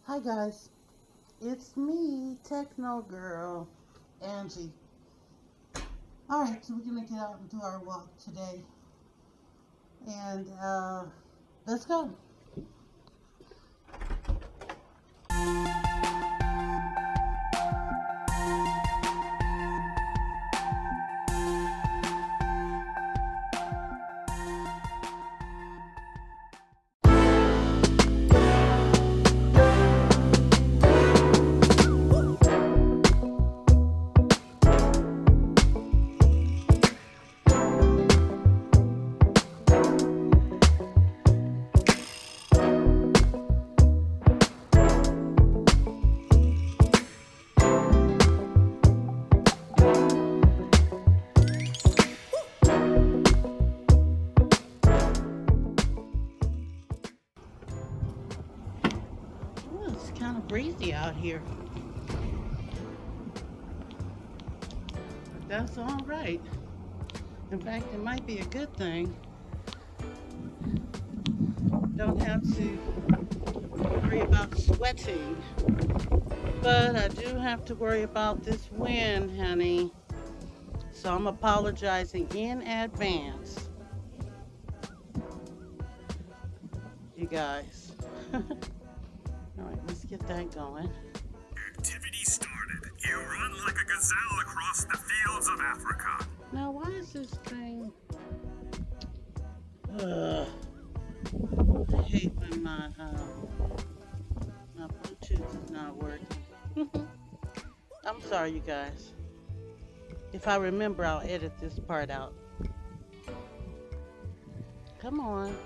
Hi guys, it's me, Tekknowgerl, Angie. Alright, so we're gonna get out and do our walk today. And let's go. Ooh, it's kind of breezy out here. But that's alright. In fact, it might be a good thing. Don't have to worry about sweating. But I do have to worry about this wind, honey. So I'm apologizing in advance, you guys. Alright, let's get that going. Activity started. You run like a gazelle across the fields of Africa. Now, why is this thing? I hate when my Bluetooth is not working. I'm sorry, you guys. If I remember, I'll edit this part out. Come on.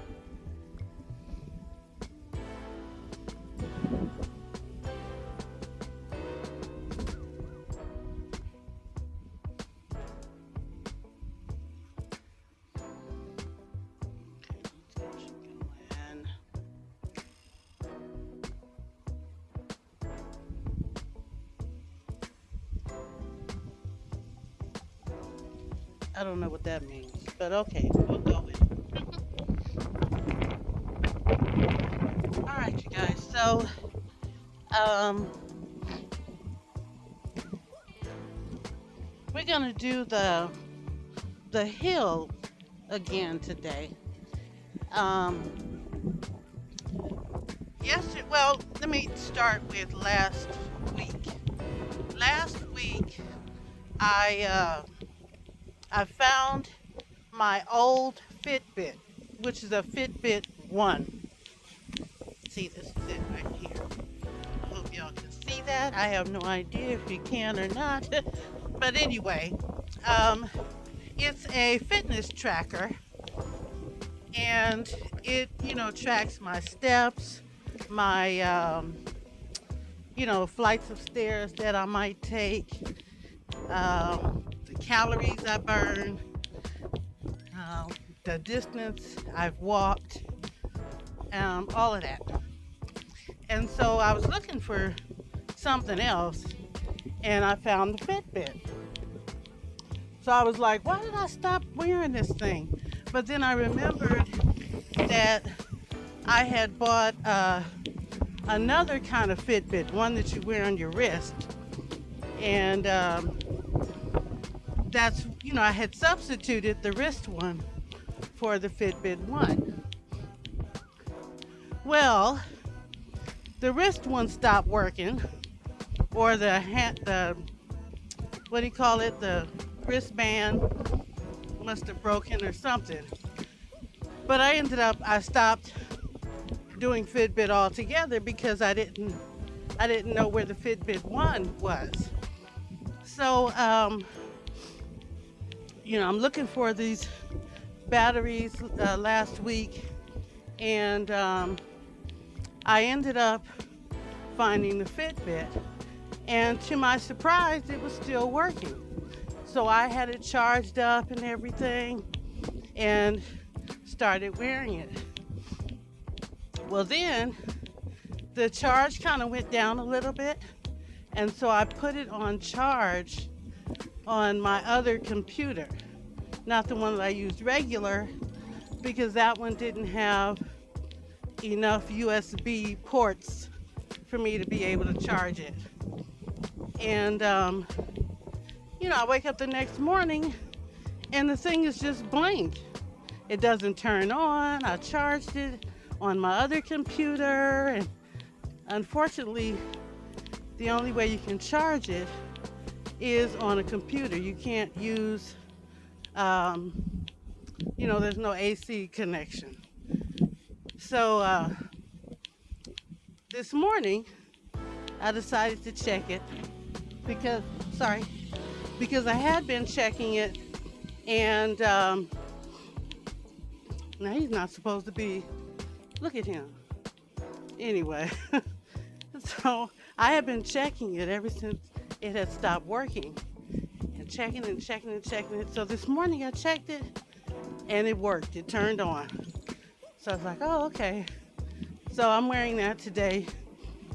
I don't know what that means, but okay, we'll go with it. All right, you guys. So, we're gonna do the hill again today. Well, let me start with last week. Last week, I found my old Fitbit, which is a Fitbit 1. See, this is it right here. I hope y'all can see that. I have no idea if you can or not. But anyway, it's a fitness tracker, and it, tracks my steps, my, flights of stairs that I might take, the calories I burn, the distance I've walked, all of that. And so I was looking for something else, and I found the Fitbit. So I was like, why did I stop wearing this thing? But then I remembered that I had bought another kind of Fitbit, one that you wear on your wrist. And that's, I had substituted the wrist one for the Fitbit 1. Well, the wrist one stopped working, or the what do you call it? The wristband must have broken or something. But I stopped doing Fitbit altogether because I didn't know where the Fitbit 1 was. So, I'm looking for these batteries last week, and I ended up finding the Fitbit, and to my surprise, it was still working. So I had it charged up and everything, and started wearing it. Well, then the charge kind of went down a little bit, and so I put it on charge on my other computer, not the one that I used regular, because that one didn't have enough USB ports for me to be able to charge it. And, I wake up the next morning and the thing is just blank. It doesn't turn on. I charged it on my other computer, and unfortunately, the only way you can charge it is on a computer. You can't use, there's no AC connection. So this morning, I decided to check it because I had been checking it, and now he's not supposed to be. Look at him. Anyway, so I have been checking it ever since it had stopped working, and checking and checking and checking it. So this morning I checked it, and it worked. It turned on. So I was like, oh, okay. So I'm wearing that today,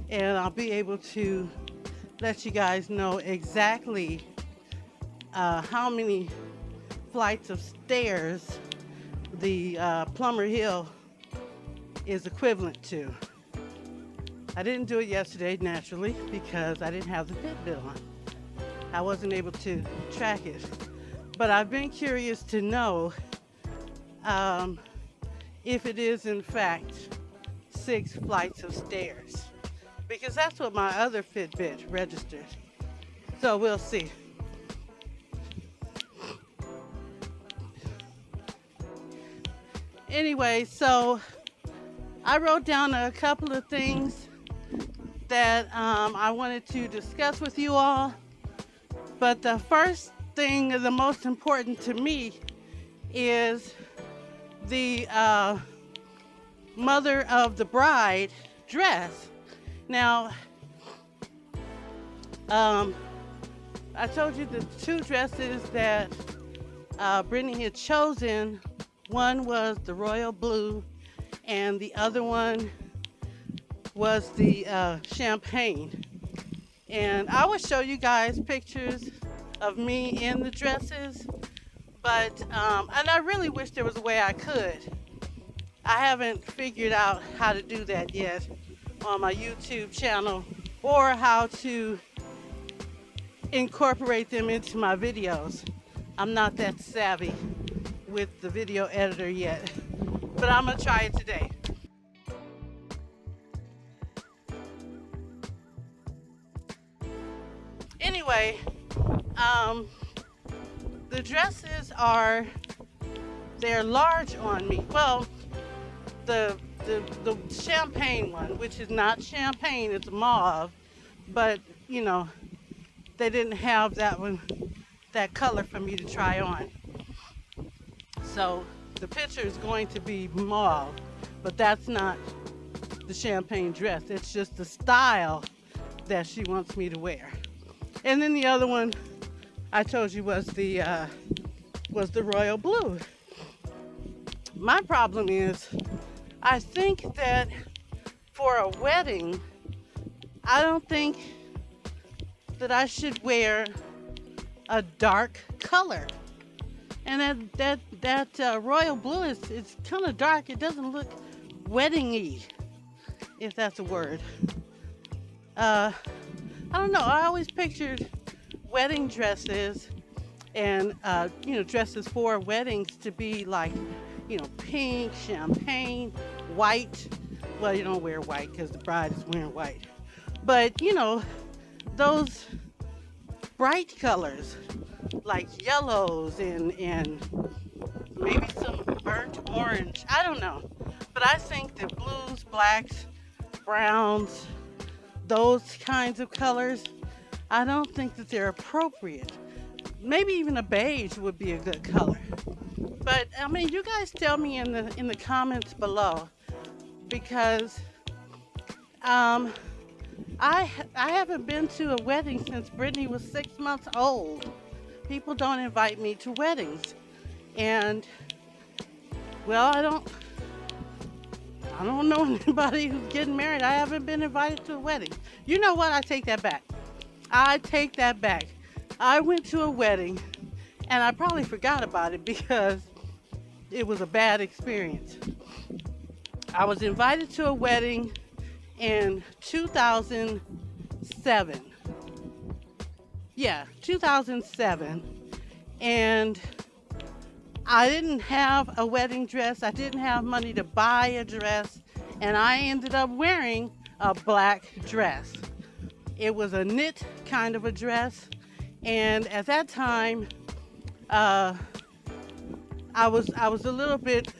and I'll be able to let you guys know exactly how many flights of stairs the Plumber Hill is equivalent to. I didn't do it yesterday, naturally, because I didn't have the Fitbit on. I wasn't able to track it. But I've been curious to know if it is, in fact, 6 flights of stairs, because that's what my other Fitbit registered. So we'll see. Anyway, so I wrote down a couple of things that I wanted to discuss with you all. But the first thing, the most important to me, is the mother of the bride dress. Now, I told you the 2 dresses that Brittany had chosen. One was the royal blue, and the other one was the champagne. And I will show you guys pictures of me in the dresses, but and I really wish there was a way I could. I haven't figured out how to do that yet on my YouTube channel, or how to incorporate them into my videos. I'm not that savvy with the video editor yet, but I'm gonna try it today. Anyway, the dresses they're large on me. Well, the champagne one, which is not champagne, it's mauve, but they didn't have that color for me to try on. So the picture is going to be mauve, but that's not the champagne dress. It's just the style that she wants me to wear. And then the other one I told you was the royal blue. My problem is, I think that for a wedding, I don't think that I should wear a dark color. And that royal blue it's kind of dark. It doesn't look wedding-y, if that's a word. I don't know. I always pictured wedding dresses and dresses for weddings to be like, pink, champagne, white. Well, you don't wear white because the bride is wearing white. But those bright colors, like yellows and maybe some burnt orange. I don't know. But I think that blues, blacks, browns, those kinds of colors, I don't think that they're appropriate. Maybe even a beige would be a good color. But you guys tell me in the comments below, because I haven't been to a wedding since Brittany was 6 months old. People don't invite me to weddings, and well, I don't know anybody who's getting married. I haven't been invited to a wedding. You know what? I take that back. I went to a wedding, and I probably forgot about it because it was a bad experience. I was invited to a wedding in 2007. Yeah, 2007. And I didn't have a wedding dress. I didn't have money to buy a dress. And I ended up wearing a black dress. It was a knit kind of a dress. And at that time, I was a little bit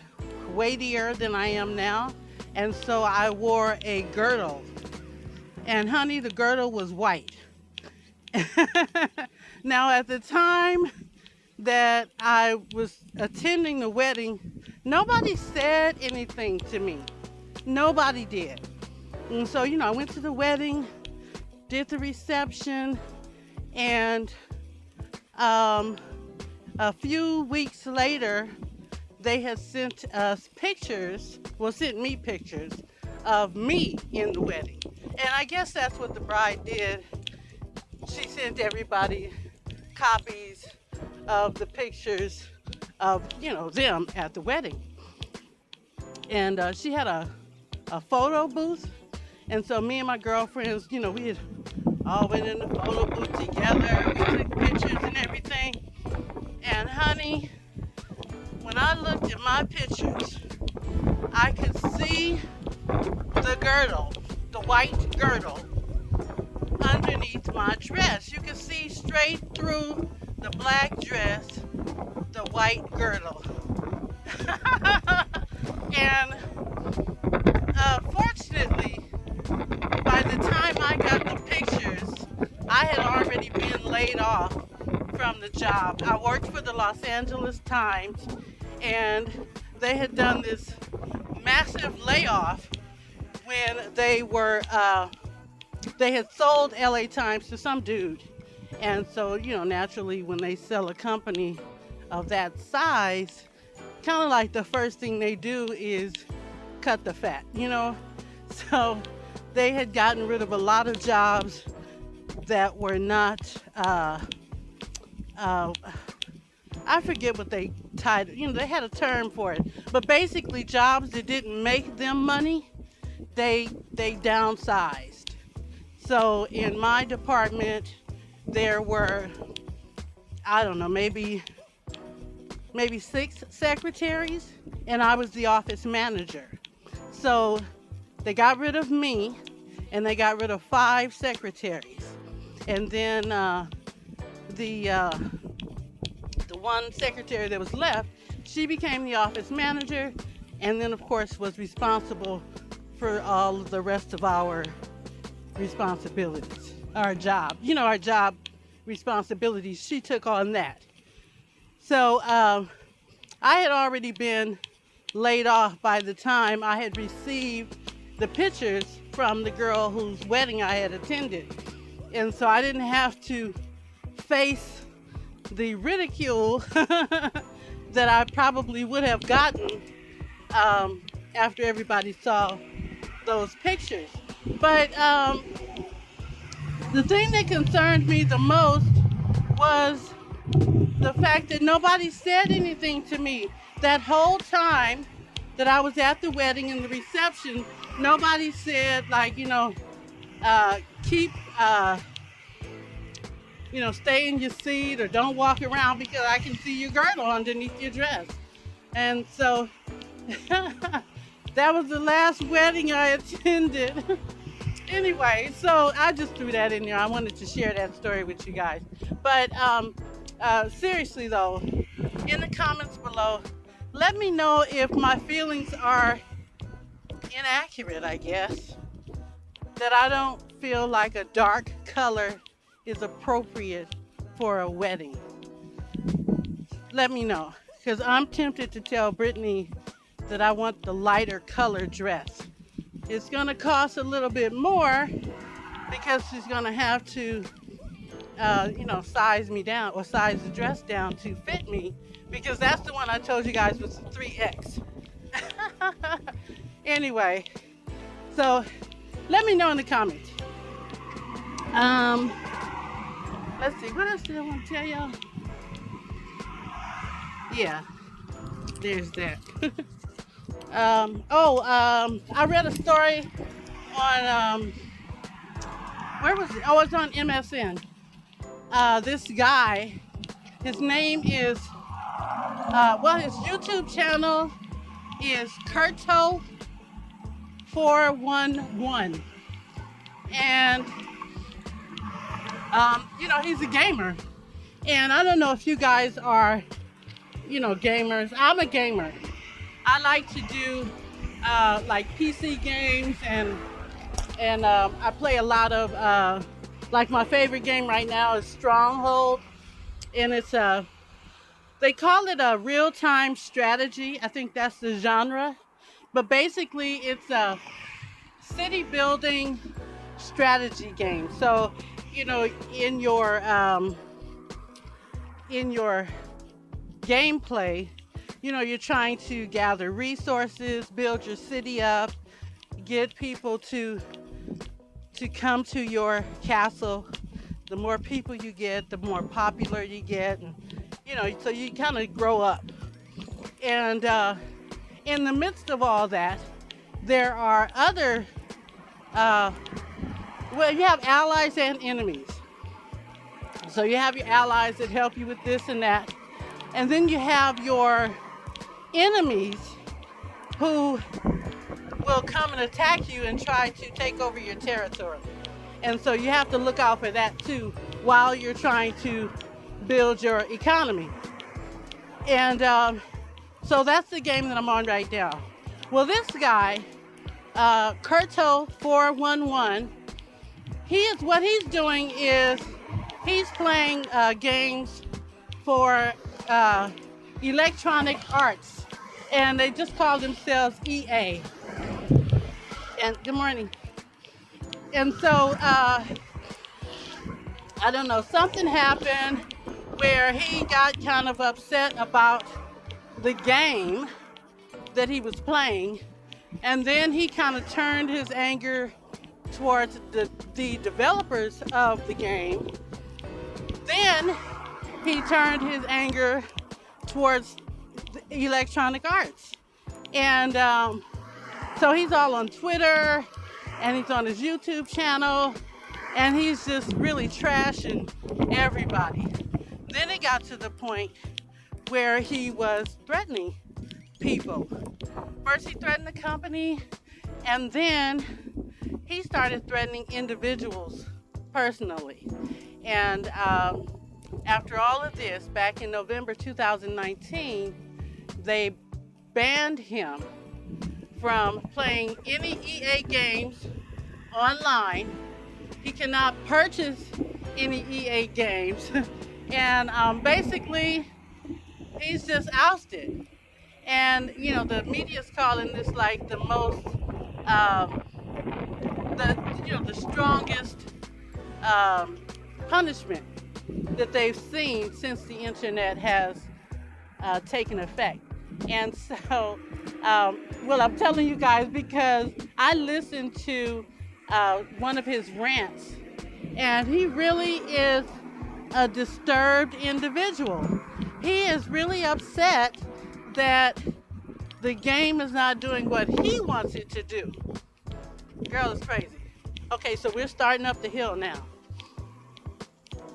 weightier than I am now. And so I wore a girdle. And honey, the girdle was white. Now, at the time that I was attending the wedding, nobody said anything to me. Nobody did. And so, I went to the wedding, did the reception, and a few weeks later, they had sent me pictures of me in the wedding. And I guess that's what the bride did. She sent everybody copies of the pictures of, them at the wedding. And she had a photo booth. And so me and my girlfriends, we had all went in the photo booth together. We took pictures and everything. And honey, when I looked at my pictures, I could see the girdle, the white girdle, underneath my dress. You could see straight through the black dress, the white girdle. And fortunately, by the time I got the pictures, I had already been laid off from the job. I worked for the Los Angeles Times, and they had done this massive layoff when they had sold LA Times to some dude. And so, naturally, when they sell a company of that size, kind of like the first thing they do is cut the fat, So they had gotten rid of a lot of jobs that were not, I forget what they titled, they had a term for it, but basically jobs that didn't make them money, they downsized. So in my department, there were, I don't know, maybe 6 secretaries, and I was the office manager. So they got rid of me, and they got rid of 5 secretaries. And then the one secretary that was left, she became the office manager, and then of course was responsible for all of the rest of our responsibilities, our job, our job responsibilities. She took on that. So I had already been laid off by the time I had received the pictures from the girl whose wedding I had attended. And so I didn't have to face the ridicule that I probably would have gotten after everybody saw those pictures. But the thing that concerned me the most was the fact that nobody said anything to me. That whole time that I was at the wedding and the reception, nobody said, keep, stay in your seat or don't walk around because I can see your girdle underneath your dress. And so that was the last wedding I attended. Anyway, so I just threw that in there. I wanted to share that story with you guys. But seriously though, in the comments below, let me know if my feelings are inaccurate, I guess. That I don't feel like a dark color is appropriate for a wedding. Let me know, because I'm tempted to tell Brittany that I want the lighter color dress. It's gonna cost a little bit more because she's gonna have to size me down or size the dress down to fit me, because that's the one I told you guys was 3X. Anyway, so let me know in the comments. Let's see, what else did I want to tell y'all? Yeah, there's that. I read a story on where was it? Oh, it's on MSN. This guy, his name is his YouTube channel is Kurto411, and he's a gamer. And I don't know if you guys are, gamers. I'm a gamer. I like to do like PC games, and I play a lot of like my favorite game right now is Stronghold, and it's they call it a real-time strategy. I think that's the genre, but basically it's a city building strategy game. So in your gameplay, you're trying to gather resources, build your city up, get people to come to your castle. The more people you get, the more popular you get, and so you kind of grow up. And in the midst of all that, there are other you have allies and enemies. So you have your allies that help you with this and that, and then you have your enemies who will come and attack you and try to take over your territory. And so you have to look out for that too while you're trying to build your economy. And so that's the game that I'm on right now. Well, this guy, Kurto411, what he's doing is he's playing games for Electronic Arts, and they just call themselves EA. And good morning. And so I don't know, something happened where he got kind of upset about the game that he was playing, and then he kind of turned his anger towards the developers of the game. Then he turned his anger towards the Electronic Arts. And so he's all on Twitter, and he's on his YouTube channel, and he's just really trashing everybody. Then it got to the point where he was threatening people. First he threatened the company, and then he started threatening individuals personally. And after all of this, back in November 2019, they banned him from playing any EA games online. He cannot purchase any EA games. And basically, he's just ousted. And, the media's calling this like the most, the strongest punishment that they've seen since the internet has taken effect. And so, I'm telling you guys because I listened to one of his rants, and he really is a disturbed individual. He is really upset that the game is not doing what he wants it to do. Girl is crazy. Okay, so we're starting up the hill now.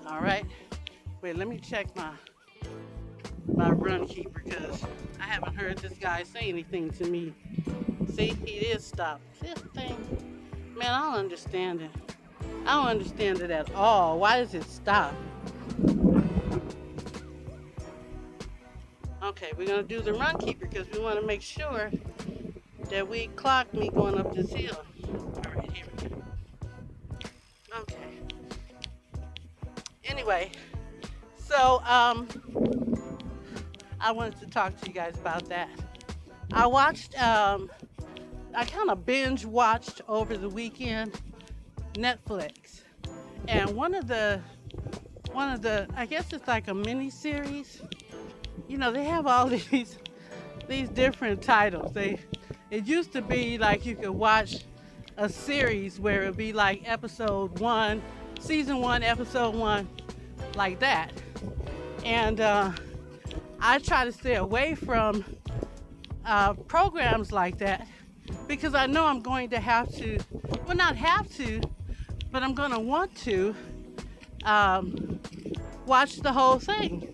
All right. Wait, let me check my run keeper because I haven't heard this guy say anything to me. See, he is stopped. This thing, man, I don't understand it. I don't understand it at all. Why does it stop? Okay, we're gonna do the run keeper because we want to make sure that we clock me going up this hill. All right, here we go. Okay. Anyway, so I wanted to talk to you guys about that. I watched, I kind of binge watched over the weekend Netflix, and one of the, I guess it's like a mini series. They have all these different titles. It used to be like you could watch a series where it'd be like episode 1, season 1, episode 1, like that. And I try to stay away from programs like that because I know I'm going to have to, well, not have to, but I'm going to want to um, watch the whole thing.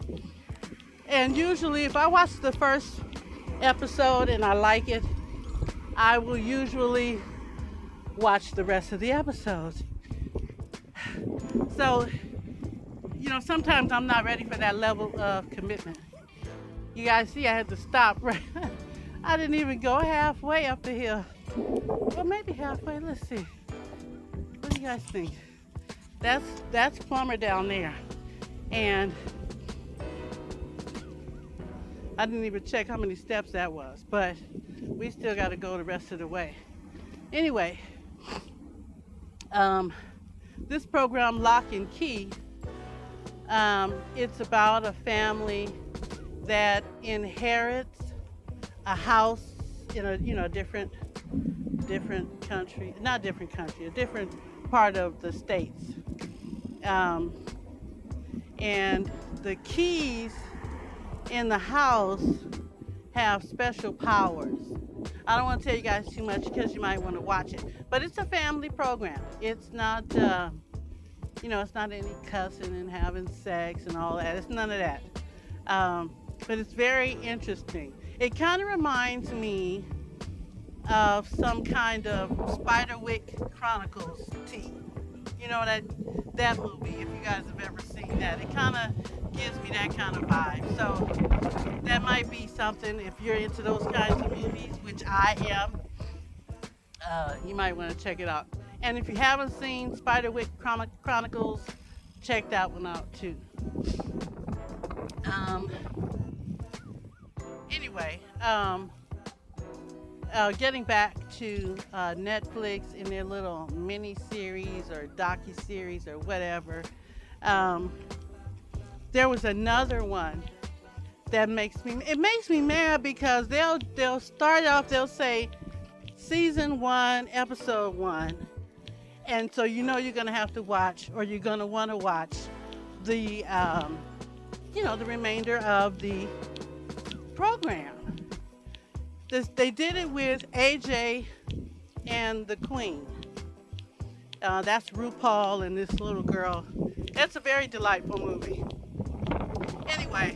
And usually, if I watch the first episode and I like it, I will usually watch the rest of the episodes. So, sometimes I'm not ready for that level of commitment. You guys see, I had to stop, right? I didn't even go halfway up the hill. Well, maybe halfway. Let's see. What do you guys think? That's Plumber down there. And I didn't even check how many steps that was, but we still got to go the rest of the way. Anyway, this program, Lock and Key, it's about a family that inherits a house in a different country, not different country, a different part of the States. And the keys in the house have special powers. I don't want to tell you guys too much because you might want to watch it. But it's a family program. It's not, it's not any cussing and having sex and all that. It's none of that. But it's very interesting. It kind of reminds me of some kind of Spiderwick Chronicles tea. You know that movie, if you guys have ever seen that. It kind of gives me that kind of vibe. So that might be something, if you're into those kinds of movies, which I am, you might want to check it out. And if you haven't seen Spiderwick Chronicles, check that one out too. Anyway, getting back to Netflix in their little mini series or docu-series or whatever, there was another one that makes me mad because they'll start off, they'll say season 1, episode 1, and so you're gonna have to watch, or you're gonna want to watch the the remainder of the program. They did it with AJ and the Queen. That's RuPaul and this little girl. It's a very delightful movie. Anyway,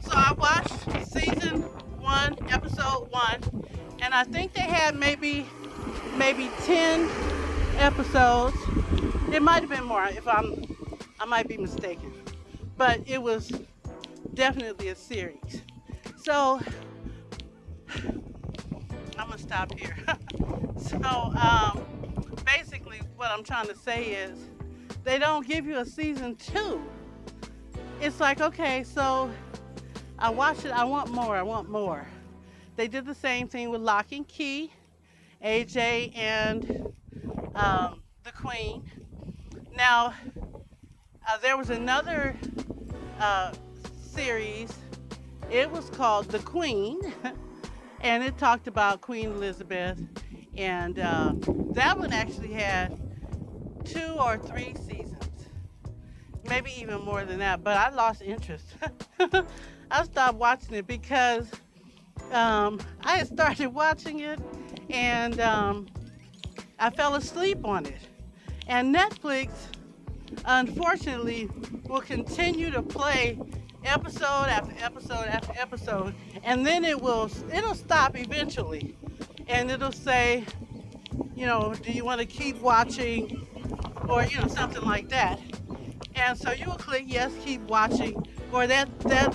so I watched season 1, episode 1, and I think they had maybe 10 episodes. It might have been more I might be mistaken. But it was definitely a series. So I'm gonna stop here. So basically what I'm trying to say is they don't give you a season 2. It's like, okay, so I watched it, I want more. They did the same thing with Lock and Key, AJ and the Queen. Now there was another series. It was called The Queen, and it talked about Queen Elizabeth, and that one actually had 2 or 3 seasons, maybe even more than that, but I lost interest. I stopped watching it because I had started watching it, and I fell asleep on it. And Netflix, unfortunately, will continue to play episode after episode after episode, and then it'll stop eventually, and it'll say, do you want to keep watching, or something like that. And so you will click yes, keep watching, or that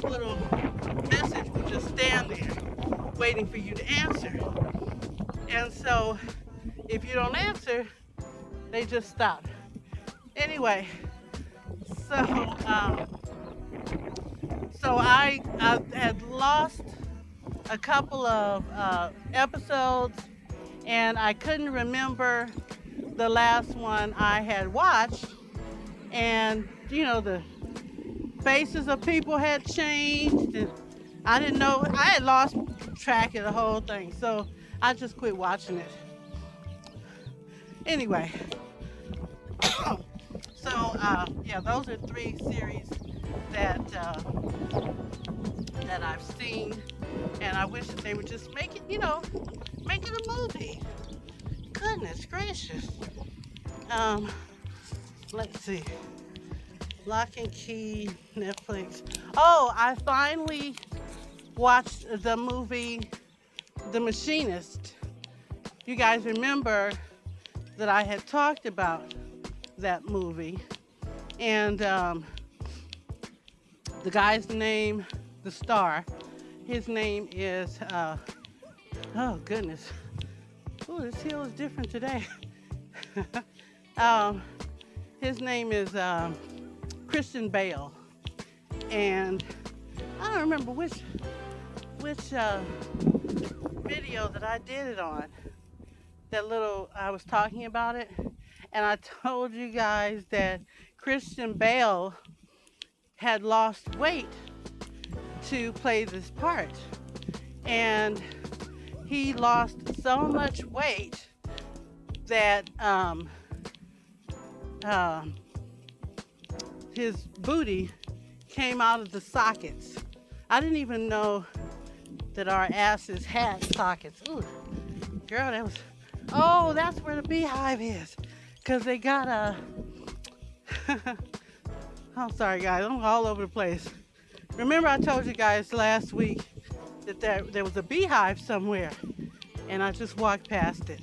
little message will just stand there waiting for you to answer. And so if you don't answer, they just stop. Anyway, so I had lost a couple of episodes, and I couldn't remember the last one I had watched, and the faces of people had changed, and I didn't know, I had lost track of the whole thing, so I just quit watching it. Anyway, so those are 3 series that I've seen, and I wish that they would just make it, making a movie. Goodness gracious. Um, let's see. Lock and Key, Netflix. Oh, I finally watched the movie The Machinist. You guys remember that I had talked about that movie. And the guy's name, the star, his name is, oh goodness. Oh, this hill is different today. um, his name is Christian Bale. And I don't remember which video that I did it on. I was talking about it. And I told you guys that Christian Bale had lost weight to play this part. And he lost so much weight that his booty came out of the sockets. I didn't even know that our asses had sockets. Ooh, girl, that's where the beehive is. Because they got I'm sorry guys, I'm all over the place. Remember I told you guys last week that there was a beehive somewhere, and I just walked past it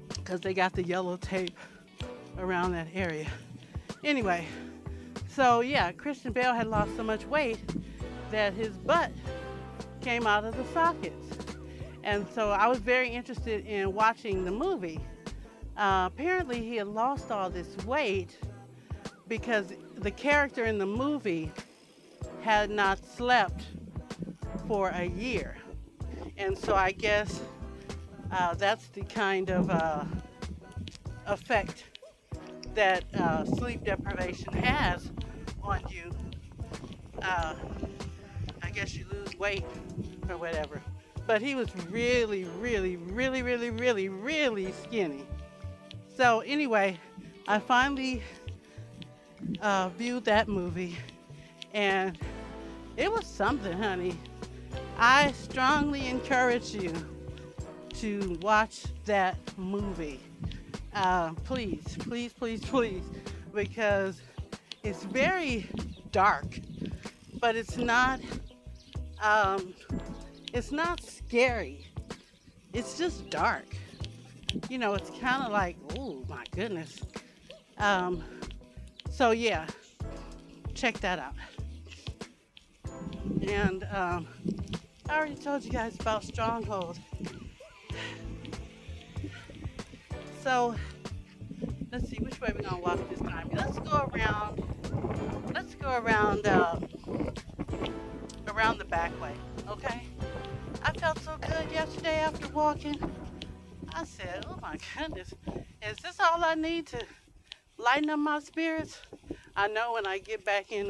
because they got the yellow tape around that area. Anyway, so yeah, Christian Bale had lost so much weight that his butt came out of the sockets. And so I was very interested in watching the movie. Apparently he had lost all this weight because the character in the movie had not slept for a year. And so I guess that's the kind of effect that sleep deprivation has on you. I guess you lose weight or whatever. But he was really, really, really, really, really, really skinny. So anyway, I finally viewed that movie, and it was something, honey. I strongly encourage you to watch that movie. Please, please, please, please, because it's very dark, but it's not scary. It's just dark. You know, it's kind of like, oh my goodness. So yeah, check that out. And I already told you guys about Stronghold. So let's see, which way we're gonna walk this time. Let's go around around the back way, okay? I felt so good yesterday after walking. I said, oh my goodness, is this all I need to lighten up my spirits? I know when I get back in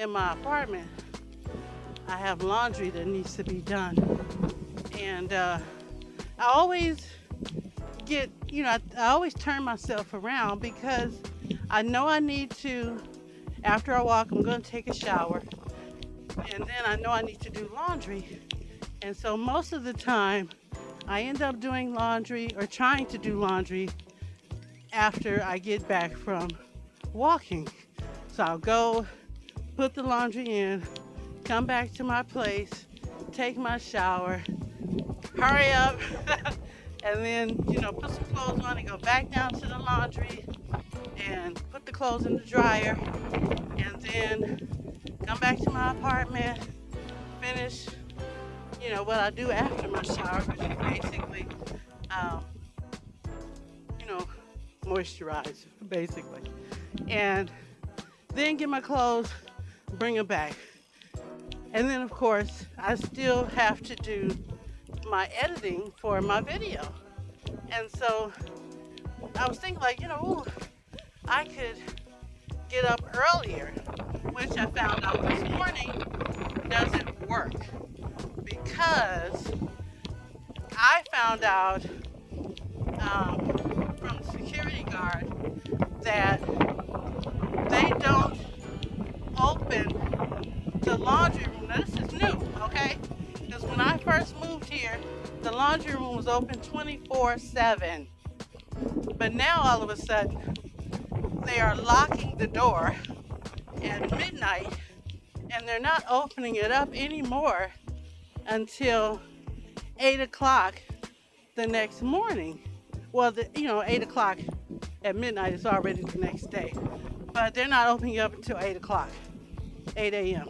my apartment, I have laundry that needs to be done. And I always I always turn myself around because I know I need to, after I walk, I'm going to take a shower. And then I know I need to do laundry. And so most of the time, I end up doing laundry or trying to do laundry after I get back from walking. So I'll go put the laundry in, come back to my place, take my shower, hurry up, and then, put some clothes on and go back down to the laundry and put the clothes in the dryer, and then come back to my apartment, finish what I do after my shower, which is basically, moisturize, basically. And then get my clothes, bring them back. And then, of course, I still have to do my editing for my video. And so I was thinking, I could get up earlier, which I found out this morning doesn't work. Because I found out from the security guard that they don't open the laundry room. Now this is new, okay? Because when I first first moved here, the laundry room was open 24/7. But now all of a sudden, they are locking the door at midnight and they're not opening it up anymore until 8 o'clock the next morning. Well, 8 o'clock at midnight is already the next day. But they're not opening up until 8 o'clock, 8 a.m.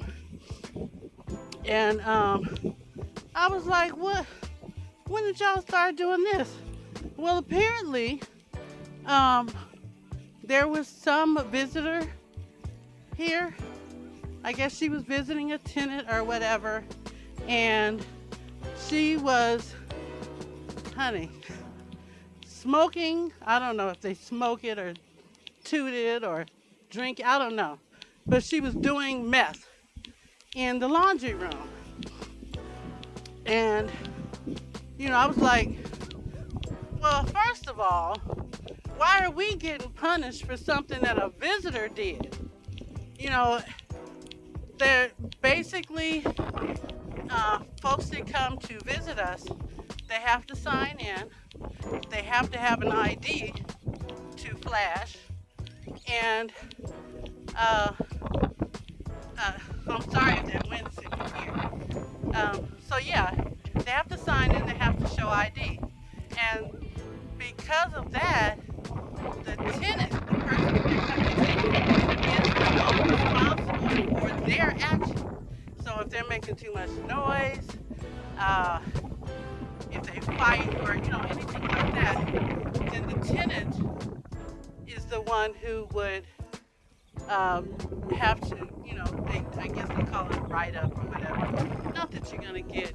And I was like, what? When did y'all start doing this? Well, apparently, there was some visitor here. I guess she was visiting a tenant or whatever. And she was, honey, smoking. I don't know if they smoke it or toot it or drink it. I don't know. But she was doing meth in the laundry room. And, I was like, well, first of all, why are we getting punished for something that a visitor did? They're basically folks that come to visit us, they have to sign in, they have to have an ID to flash, and I'm sorry if that wind's sitting here. So yeah, they have to sign in, they have to show ID. And because of that, the tenant, the person that comes in, is the one responsible for their action. So if they're making too much noise, if they fight or anything like that, then the tenant is the one who would have to, I guess they call it write-up or whatever. Not that you're going to get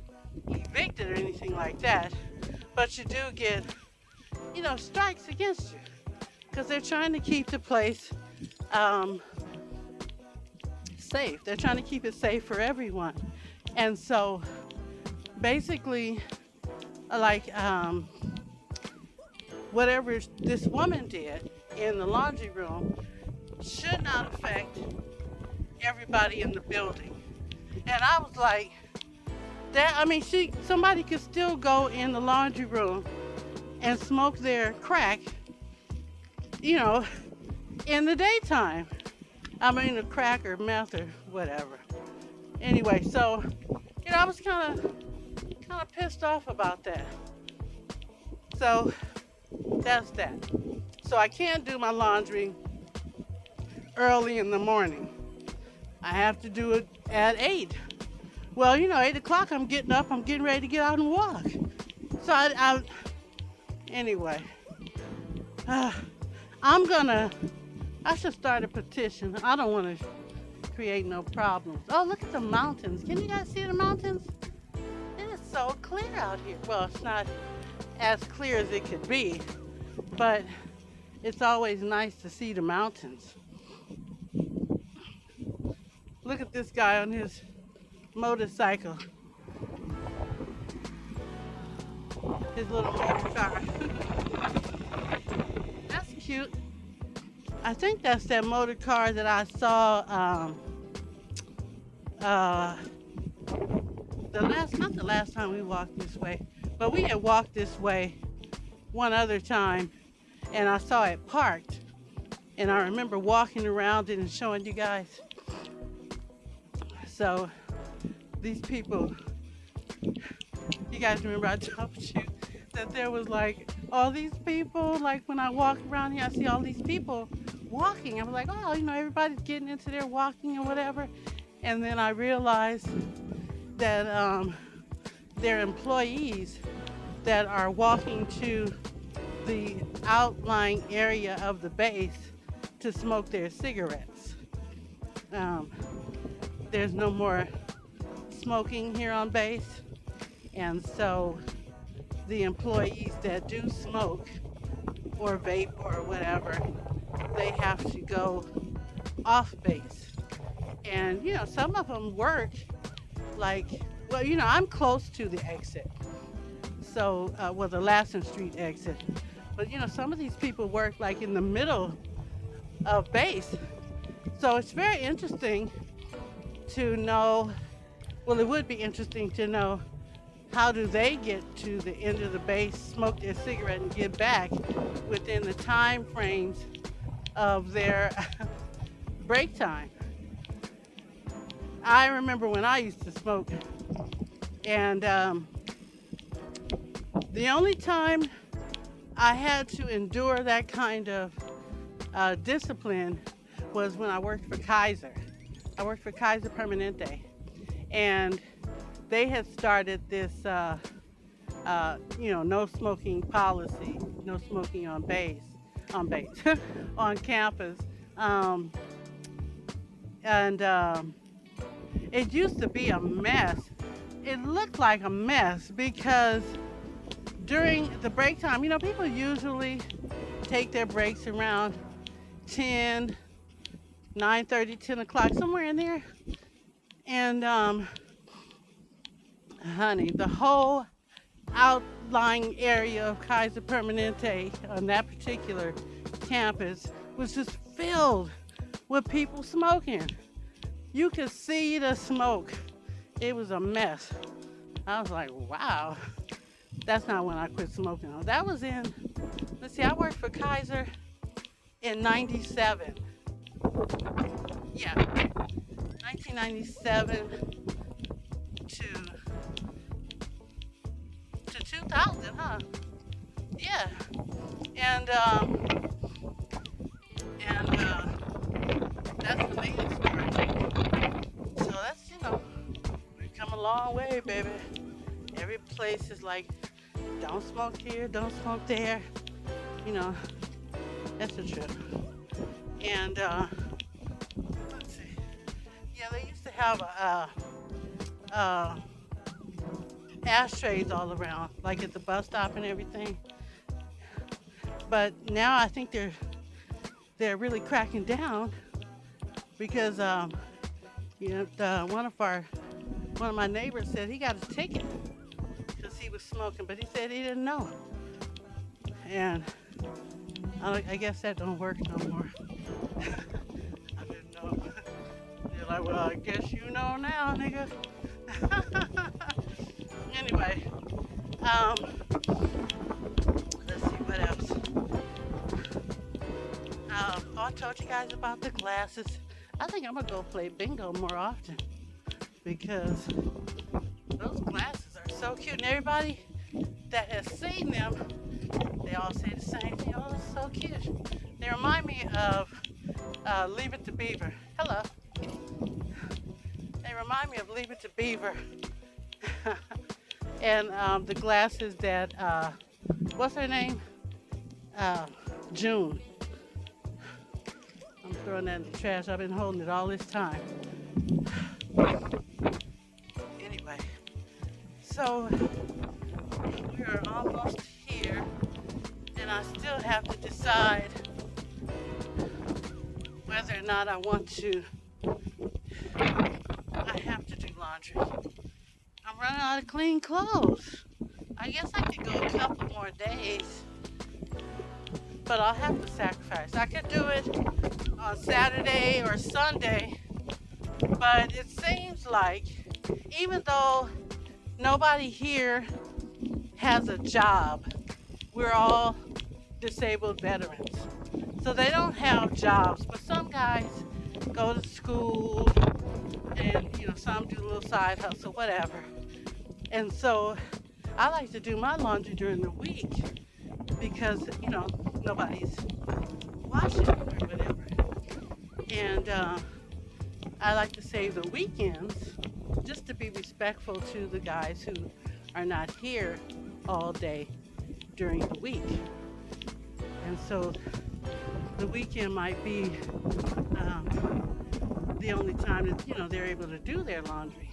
evicted or anything like that, but you do get, strikes against you because they're trying to keep the place safe. They're trying to keep it safe for everyone. And so basically, like whatever this woman did in the laundry room should not affect everybody in the building. And I was like, somebody could still go in the laundry room and smoke their crack, in the daytime. A crack or meth or whatever. Anyway, so, I was kind of pissed off about that. So, that's that. So I can't do my laundry early in the morning. I have to do it at 8. Well, 8 o'clock I'm getting up, I'm getting ready to get out and walk. So anyway, I should start a petition. I don't want to create no problems. Oh, look at the mountains. Can you guys see the mountains? It is so clear out here. Well, it's not as clear as it could be, but it's always nice to see the mountains. Look at this guy on his motorcycle. His little motor car. That's cute. I think that's that motor car that I saw not the last time we walked this way, but we had walked this way one other time and I saw it parked. And I remember walking around it and showing you guys. So these people, you guys remember I told you that there was like all these people, like when I walk around here, I see all these people walking. I was like, oh, everybody's getting into their walking or whatever. And then I realized that they're employees that are walking to the outlying area of the base to smoke their cigarettes. There's no more smoking here on base, and so the employees that do smoke or vape or whatever, they have to go off base. And some of them work I'm close to the exit, so the Lassen Street exit, but some of these people work like in the middle of base. So it's very interesting to know, it would be interesting to know how do they get to the end of the base, smoke their cigarette, and get back within the time frames of their break time? I remember when I used to smoke, and the only time I had to endure that kind of discipline was when I worked for Kaiser. I worked for Kaiser Permanente, and they had started this, no smoking policy, no smoking on base, on campus, um, and it used to be a mess. It looked like a mess because during the break time, people usually take their breaks around 10, 9:30, 10 o'clock, somewhere in there. And honey, the whole outlying area of Kaiser Permanente on that particular campus was just filled with people smoking. You could see the smoke. It was a mess. I was like, wow. That's not when I quit smoking. That was let's see, I worked for Kaiser in 97. Yeah, 1997 to 2000, huh? Yeah. And that's the main story. So we've come a long way, baby. Every place is like, don't smoke here, don't smoke there. That's the truth. And let's see. Yeah, they used to have ashtrays all around, like at the bus stop and everything. But now I think they're really cracking down because one of my neighbors said he got a ticket because he was smoking, but he said he didn't know. And I guess that don't work no more. I didn't know. They're like, well, I guess you know now, nigga. Anyway, let's see what else. I told you guys about the glasses. I think I'm gonna go play bingo more often because those glasses are so cute, and everybody that has seen them, they all say the same thing. Oh, it's so cute. They remind me of Leave It to Beaver. Hello. They remind me of Leave It to Beaver. And the glasses that, what's her name? June. I'm throwing that in the trash. I've been holding it all this time. Anyway, so we're almost here, and I still have to decide whether or not I have to do laundry. I'm running out of clean clothes. I guess I could go a couple more days, but I'll have to sacrifice. I could do it on Saturday or Sunday, but it seems like even though nobody here has a job, we're all disabled veterans. So they don't have jobs, but some guys go to school and, some do a little side hustle, whatever. And so I like to do my laundry during the week because, nobody's washing or whatever. And I like to save the weekends just to be respectful to the guys who are not here all day during the week. And so the weekend might be the only time that, they're able to do their laundry.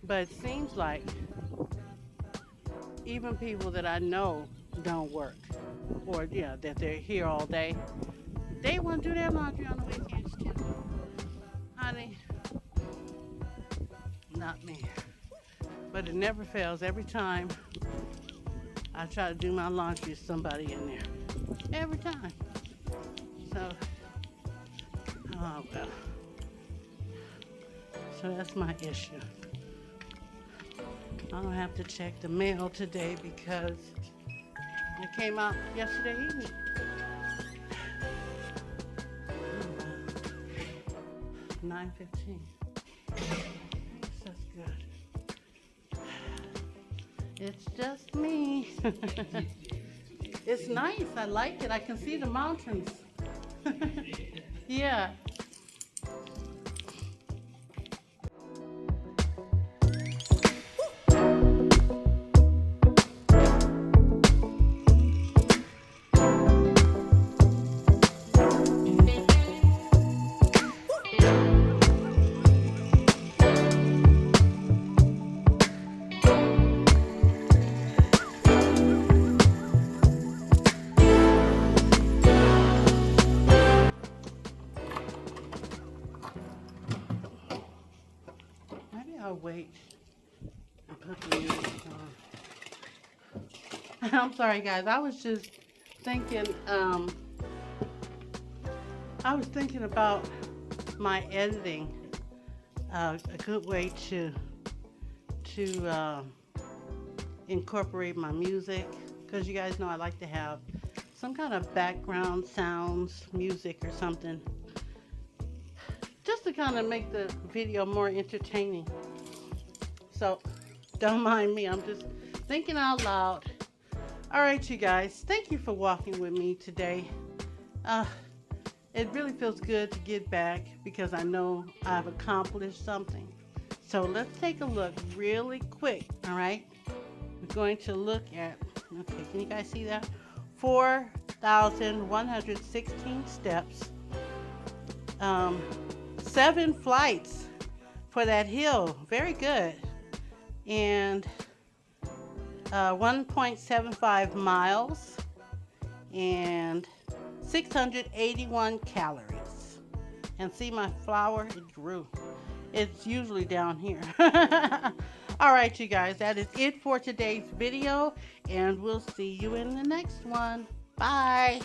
But it seems like even people that I know don't work or, that they're here all day, they want to do their laundry on the weekends too. Honey, not me. But it never fails. Every time I try to do my laundry, there's somebody in there. Every time. So, oh well. So that's my issue. I don't have to check the mail today because it came out yesterday evening. Oh, wow. 9:15. That's good. It's just me. It's nice. I like it. I can see the mountains. Yeah. Maybe I'll wait and put the music on. I'm sorry, guys. I was just thinking. I was thinking about my editing. A good way to incorporate my music, because you guys know I like to have some kind of background sounds, music or something, just to kind of make the video more entertaining. So don't mind me, I'm just thinking out loud. All right, you guys, thank you for walking with me today. It really feels good to get back because I know I've accomplished something. So let's take a look really quick, all right? We're going to look at, okay, can you guys see that? 4,116 steps, 7 flights for that hill, very good, and 1.75 miles, and 681 calories. And see my flower, it grew. It's usually down here. All right, you guys, that is it for today's video, and we'll see you in the next one. Bye.